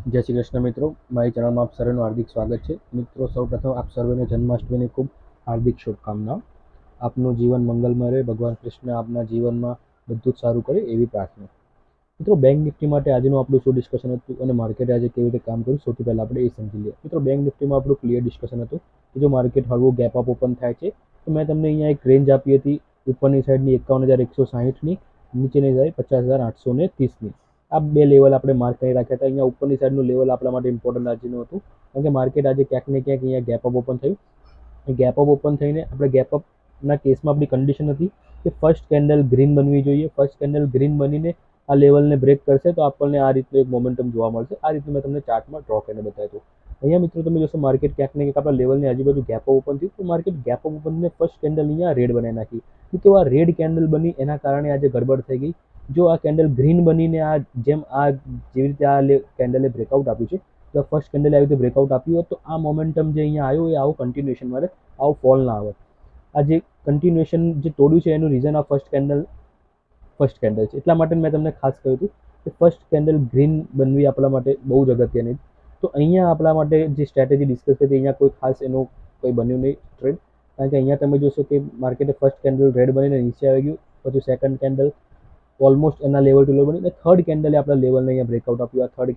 જય શ્રી કૃષ્ણ મિત્રો, મારી ચેનલમાં આપ સર્વેનું હાર્દિક સ્વાગત છે. મિત્રો, સૌપ્રથમ આપ સર્વેને જન્માષ્ટમીની ખૂબ હાર્દિક શુભકામનાઓ. આપનું જીવન મંગલમય રહે, ભગવાન કૃષ્ણ આપના જીવનમાં બધું જ સારું કરે એવી પ્રાર્થના. મિત્રો, બેંક નિફ્ટી માટે આજનું આપણું શું ડિસ્કશન હતું અને માર્કેટ આજે કેવી રીતે કામ કર્યું, સૌથી પહેલાં આપણે એ સમજી લઈએ. મિત્રો, બેંક નિફ્ટીમાં આપણું ક્લિયર ડિસ્કશન હતું કે જો માર્કેટ હળવું ગેપ અપ ઓપન થાય છે તો મેં તમને અહીંયા એક રેન્જ આપી હતી, ઉપરની સાઈડની 51,160ની, નીચેની સાઈડ 50,830ની. આ બે લેવલ આપણે માર્ક કરી રાખ્યા હતા. અહીંયા ઉપરની સાઈડનું લેવલ આપણા માટે ઇમ્પોર્ટન્ટ આજનું હતું, કારણ કે માર્કેટ આજે ક્યાંક ને ક્યાંક અહીંયા ગેપ અપ ઓપન થયું. ગેપ અપ ઓપન થઈને આપણે ગેપ અપના કેસમાં આપણી કન્ડિશન હતી કે ફર્સ્ટ કેન્ડલ ગ્રીન બનવી જોઈએ. ફર્સ્ટ કેન્ડલ ગ્રીન બનીને આ લેવલને બ્રેક કરશે તો આપણને આ રીતનું એક મોમેન્ટમ જોવા મળશે. આ રીતનું મેં તમને ચાર્ટમાં ડ્રો કરીને બતાવ્યું હતું. અહીંયા મિત્રો તમે જોશો માર્કેટ ક્યાંક ને ક્યાંક આપણા લેવલની આજુબાજુ ગેપ અપ ઓપન થયું, તો માર્કેટ ગેપ અપ ઓપન થઈને ફર્સ્ટ કેન્ડલ અહીંયા રેડ બનાવી નાખી. તો આ રેડ કેન્ડલ બની એના કારણે આજે ગડબડ થઈ ગઈ. જો આ કેન્ડલ ગ્રીન બનીને જેવી રીતે આ કેન્ડલે બ્રેકઆઉટ આપ્યું છે, જો ફર્સ્ટ કેન્ડલે આવી રીતે બ્રેકઆઉટ આપ્યું હોત તો આ મોમેન્ટમ જે અહીંયા આવ્યું એ આવું કન્ટિન્યુએશન મળે, આવું ફોલ ના આવે. આ જે કન્ટિન્યુએશન જે તોડ્યું છે એનું રીઝન આ ફર્સ્ટ કેન્ડલ છે. એટલા માટે મેં તમને ખાસ કહ્યું હતું કે ફર્સ્ટ કેન્ડલ ગ્રીન બનવી આપણા માટે બહુ જ અગત્યની. તો અહીંયા આપણા માટે જે સ્ટ્રેટેજી ડિસ્કસ કરી અહીંયા કોઈ ખાસ એનું કોઈ બન્યું નહીં ટ્રેડ, કારણ કે અહીંયા તમે જોશો કે માર્કેટે ફર્સ્ટ કેન્ડલ રેડ બનીને નીચે આવી ગયું, પછી સેકન્ડ કેન્ડલ ઓલમોસ્ટ એના લેવલ ટુ લેવલ બની, થર્ડ કેન્ડલે આપણા લેવલને અહીંયા બ્રેકઆઉટ આપ્યું. આ થર્ડ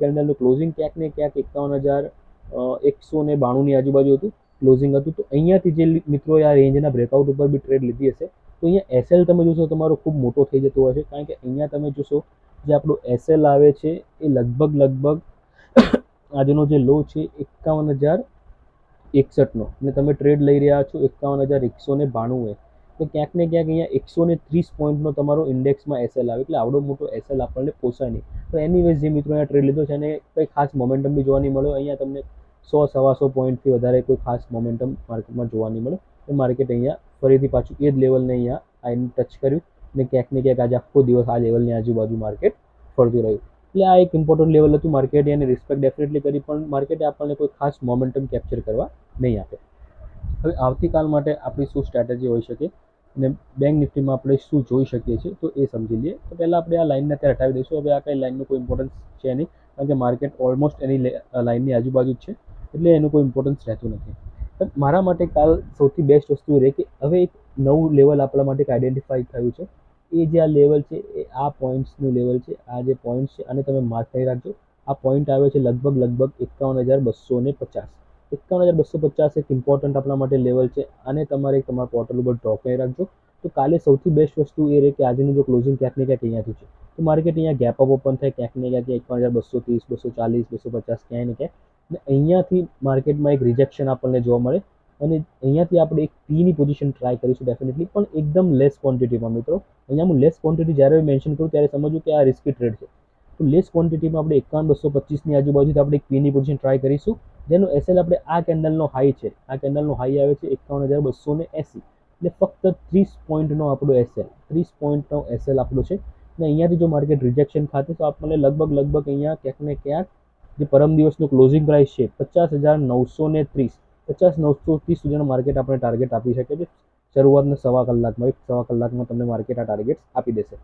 કેન્ડલનું ક્લોઝિંગ ક્યાંક ને ક્યાંક 51,192ની આજુબાજુ હતું, ક્લોઝિંગ હતું. તો અહીંયાથી જે મિત્રોએ આ રેન્જના બ્રેકઆઉટ ઉપર બી ટ્રેડ લીધી હશે તો અહીંયા એસએલ તમે જોશો તમારો ખૂબ મોટો થઈ જતો હશે, કારણ કે અહીંયા તમે જોશો જે આપણું એસએલ આવે છે એ લગભગ આજનો જે લો છે 51,061નો, અને તમે ટ્રેડ લઈ રહ્યા છો 51,192. તો ક્યાંક ને ક્યાંક અહીંયા 130 પોઈન્ટનો તમારો ઇન્ડેક્સમાં એસએલ આવે, એટલે આવડો મોટો એસએલ આપણને પોસાય નહીં. તો એનીવેઝ જે મિત્રો અહીંયા ટ્રેડ લીધો છે એને કંઈ ખાસ મોમેન્ટમ બી જોવા નહીં મળ્યો. અહીંયા તમને 100-125 પોઈન્ટથી વધારે કોઈ ખાસ મોમેન્ટમ માર્કેટમાં જોવા નહીં મળે. એ માર્કેટ અહીંયા ફરીથી પાછું એ જ લેવલને અહીંયા આઈને ટચ કર્યું, અને ક્યાંક ને ક્યાંક આજે આખો દિવસ આ લેવલની આજુબાજુ માર્કેટ ફરતું રહ્યું. એટલે આ એક ઇમ્પોર્ટન્ટ લેવલ હતું. માર્કેટે એની રિસ્પેક્ટ ડેફિનેટલી કરી, પણ માર્કેટે આપણને કોઈ ખાસ મોમેન્ટમ કેપ્ચર કરવા નહીં આપે. હવે આવતીકાલ માટે આપણી શું સ્ટ્રેટેજી હોઈ શકે અને બેંક નિફ્ટીમાં આપણે શું જોઈ શકીએ છીએ તો એ સમજી લઈએ. તો પહેલાં આપણે આ લાઇનને અત્યારે હટાવી દઈશું. હવે આ કંઈ લાઇનનું કોઈ ઇમ્પોર્ટન્સ છે નહીં, કારણ કે માર્કેટ ઓલમોસ્ટ એની લાઇનની આજુબાજુ જ છે, એટલે એનું કોઈ ઇમ્પોર્ટન્સ રહેતું નથી. પણ મારા માટે કાલ સૌથી બેસ્ટ વસ્તુ રહે કે હવે એક નવું લેવલ આપણા માટે આઈડેન્ટિફાઈ થયું છે. એ જે આ લેવલ છે એ આ પોઈન્ટ્સનું લેવલ છે. આ જે પોઈન્ટ છે આને તમે માર્ક કરી રાખજો. આ પોઈન્ટ આવે છે લગભગ 51,250. 51,250 એક ઇમ્પોર્ટન્ટ આપણા માટે લેવલ છે. આને તમારે તમારા પોર્ટલ ઉપર ડ્રો કરી રાખજો. તો કાલે સૌથી બેસ્ટ વસ્તુ એ રહે કે આજનું જો ક્લોઝિંગ ક્યાંક ને ક્યાંક અહીંયાથી છે, તો માર્કેટ અહીંયા ગેપ અપ ઓપન થાય ક્યાંક ને ક્યાંક 51,230, 240, 250 ક્યાંય ને ક્યાંક, અને અહીંયાથી માર્કેટમાં એક રિજેક્શન આપણને જોવા મળે, અને અહીંયાથી આપણે એક પીની પોઝિશન ટ્રાય કરીશું ડેફિનેટલી, પણ એકદમ લેસ ક્વોન્ટિટીમાં. મિત્રો, અહીંયા હું લેસ ક્વોન્ટિટી જ્યારે મેન્શન કરું ત્યારે સમજવું કે આ રિસ્કી ટ્રેડ છે. તો લેસ ક્વોન્ટિટીમાં આપણે 51,225ની આજુબાજુથી આપણે એક પીની પોઝિશન ટ્રાય કરીશું, જેનો એસએલ આપણે આ કેન્ડલનો હાઈ છે. આ કેન્ડલનો હાઈ આવે છે 51,280, એટલે ફક્ત 30 પોઈન્ટનો આપણો એસએલ, 30 પોઈન્ટનો એસએલ આપણો છે. અને અહીંયાથી જો માર્કેટ રિજેક્શન ખાતે તો આપણને લગભગ અહીંયા ક્યાંક ને ક્યાંક જે પરમ દિવસનો ક્લોઝિંગ પ્રાઇસ છે 50,930, 50,930 સુધીનો માર્કેટ આપણે ટાર્ગેટ આપી શકે છે. શરૂઆતના સવા કલાકમાં તમને માર્કેટ આ ટાર્ગેટ આપી દેશે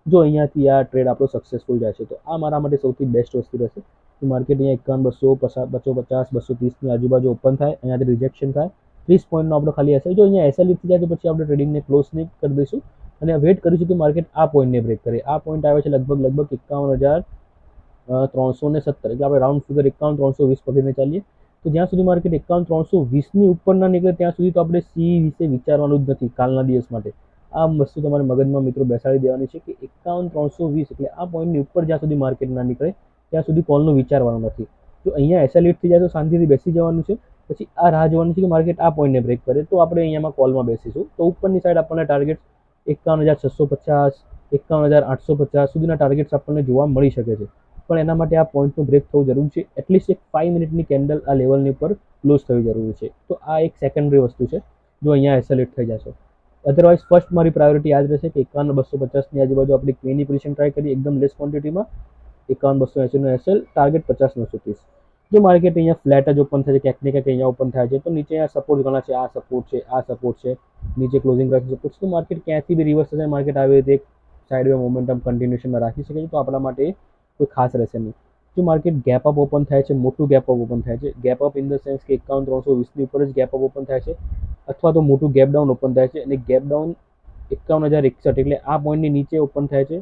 જો અહીંયાથી આ ટ્રેડ આપણો સક્સેસફુલ જાય છે. તો આ મારા માટે સૌથી બેસ્ટ વસ્તુ રહેશે કે માર્કેટ અહીંયા 51,250, 230ની આજુબાજુ ઓપન થાય, અહીંયાથી રિજેક્શન થાય, 30 પોઈન્ટનો આપણો ખાલી એસએલ. જો અહીંયા એસએલ લીધી જાય તો પછી આપણે ટ્રેડિંગને ક્લોઝ નહીં કરી દઈશું અને વેટ કરીશું કે માર્કેટ આ પોઈન્ટને બ્રેક કરે. આ પોઈન્ટ આવે છે લગભગ 51,370, એટલે આપણે રાઉન્ડ ફિગર 51,320 પકડીને ચાલીએ. તો જ્યાં સુધી માર્કેટ 51,320ની ઉપર ના નીકળે ત્યાં સુધી તો આપણે સી વિશે વિચારવાનું જ નથી કાલના દિવસ માટે. આ વસ્તુ તમારે મગજમાં મિત્રો બેસાડી દેવાની છે કે 51,320 એટલે આ પોઈન્ટની ઉપર જ્યાં સુધી માર્કેટ ના નીકળે ત્યાં સુધી કોલનું વિચારવાનું નથી. જો અહીંયા એસએલ હિટ થઈ જાય તો શાંતિથી બેસી જવાનું છે, પછી આ રાહ જોવાની છે કે માર્કેટ આ પોઈન્ટને બ્રેક કરે તો આપણે અહીંયામાં કોલમાં બેસીશું. તો ઉપરની સાઈડ આપણને ટાર્ગેટ 51,650, 51,850 સુધીના ટાર્ગેટ્સ આપણને જોવા મળી શકે છે, પણ એના માટે આ પોઈન્ટનું બ્રેક થવું જરૂરી છે. એટલીસ્ટ એક 5 મિનિટની કેન્ડલ આ લેવલની ઉપર ક્લોઝ થવી જરૂરી છે. તો આ એક સેકન્ડરી વસ્તુ છે જો અહીંયા એસએલ હિટ થઈ જશે. અધરવાઇઝ ફર્સ્ટ મારી પ્રાયોરિટી યાદ રહેશે કે 51,250ની આજુબાજુ આપણે ક્વીની પોઝિશન ટ્રાય કરીએ એકદમ લેસ ક્વોન્ટિટીમાં. 51,280નો એસએલ, ટાર્ગેટ 50,930. જો માર્કેટ અહીંયા ફ્લેટ જ ઓપન થાય છે, ક્યાંક ને ક્યાંક અહીંયા ઓપન થાય છે, તો નીચે અહીંયા સપોર્ટ ઘણા છે, આ સપોર્ટ છે, નીચે ક્લોઝિંગ પ્રાઇસ સપોર્ટ છે, તો માર્કેટ ક્યાંથી બી રિવર્સ થશે, માર્કેટ આવી રીતે એક સાઇડવે મોમેન્ટમ કન્ટિન્યુએશનમાં રાખી શકે છે. તો આપણા માટે કોઈ ખાસ રહેશે નહીં. જો માર્કેટ ગેપ અપ ઓપન થાય છે, મોટું ગેપ અપ ઓપન થાય છે, gap up in the sense કે 51,320ની ઉપર જ ગેપ અપ ઓપન થાય છે, અથવા તો મોટું ગેપ ડાઉન ઓપન થાય છે અને ગેપ ડાઉન 51,061 એટલે આ પોઈન્ટની નીચે ઓપન થાય છે,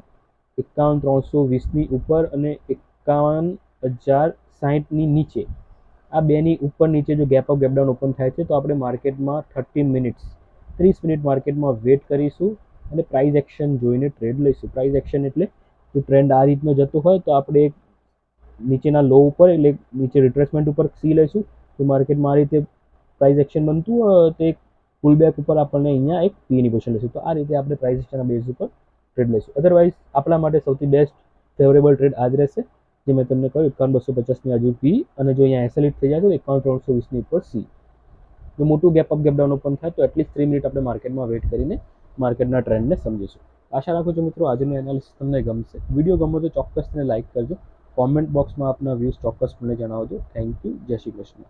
51,320ની ઉપર અને 51,060ની નીચે, આ બેની ઉપર નીચે જો gap up gap down open થાય છે તો આપણે માર્કેટમાં 30 મિનિટ માર્કેટમાં વેટ કરીશું અને પ્રાઇસ એક્શન જોઈને ટ્રેડ લઈશું. પ્રાઇસ એક્શન એટલે જો ટ્રેન્ડ આ રીતનો જતો હોય તો આપણે એક નીચેના લો ઉપર એટલે નીચે રિટ્રેસમેન્ટ ઉપર સી લઈશું. તો માર્કેટમાં આ રીતે પ્રાઇસ એક્શન બનતું હોય તો એક પુલબેક ઉપર આપણને અહીંયા એક પીની પોઝિશન લઈશું. તો આ રીતે આપણે પ્રાઇસ એક્શનના બેઝ ઉપર ટ્રેડ લઈશું. અધરવાઇઝ આપણા માટે સૌથી બેસ્ટ ફેવરેબલ ટ્રેડ આ જ રહેશે, જે મેં તમને કહ્યું 51,250ની આજુ પી અને જો અહીંયા એસએલ થઈ જાય તો 51,320ની ઉપર સી. જો મોટું gap up gap down open થાય તો એટલીસ્ટ 3 મિનિટ આપણે માર્કેટમાં વેટ કરીને માર્કેટના ટ્રેન્ડને સમજીશું. આશા રાખું છું મિત્રો આજનું એનાલિસિસ તમને ગમશે. વિડીયો ગમો તો ચોક્કસ તેને લાઇક કરજો. કોમેન્ટ બોક્સમાં આપના વ્યૂઝ ચોક્કસપણે જણાવજો. Thank you. જય શ્રી કૃષ્ણ.